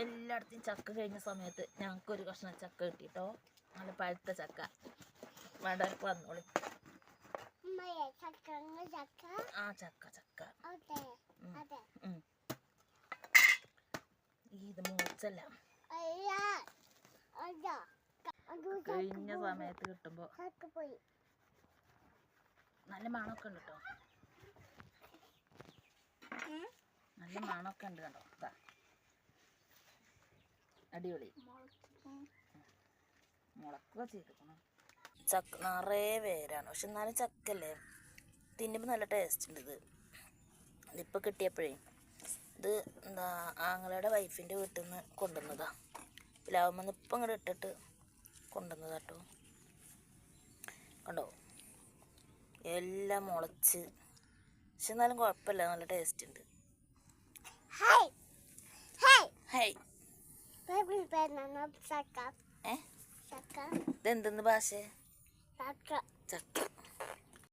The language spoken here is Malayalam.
എല്ലായിടത്തും ചക്ക കഴിഞ്ഞ സമയത്ത് ഞങ്ങൾക്കൊരു കഷ്ണം ചക്ക കിട്ടിട്ടോ. നല്ല പഴുത്ത ചക്ക. വേണ്ടവർക്ക് വന്നോളി. ആ ചക്ക ഇത് മൂച്ചല്ല. കഴിഞ്ഞ സമയത്ത് കിട്ടുമ്പോ നല്ല മണമൊക്കെ ഉണ്ട് കേട്ടോ. നല്ല മണമൊക്കെ ഉണ്ട് കണ്ടോ. അടിപൊളി മുളക്കുക ചെയ്തിരിക്കണം. ചക്ക നിറയെ വേരാണ്. പക്ഷെ എന്നാലും ചക്കല്ലേ തിന്നുമ്പോൾ നല്ല ടേസ്റ്റ് ഉണ്ട്. ഇതിപ്പോൾ കിട്ടിയപ്പോഴേ ഇത് എന്താ ആങ്ങളുടെ വൈഫിൻ്റെ വീട്ടിൽ നിന്ന് കൊണ്ടുവന്നതാ. പ്ലാവുമെന്ന് ഇപ്പം ഇങ്ങോട്ട് ഇട്ടിട്ട് കൊണ്ടുവന്നതാ കേട്ടോ. കണ്ടോ എല്ലാം മുളച്ച്. പക്ഷെ എന്നാലും കുഴപ്പമില്ല, നല്ല ടേസ്റ്റ് ഉണ്ട്. ഇതെന്തെന്ന് ഭാഷ? ചക്ക.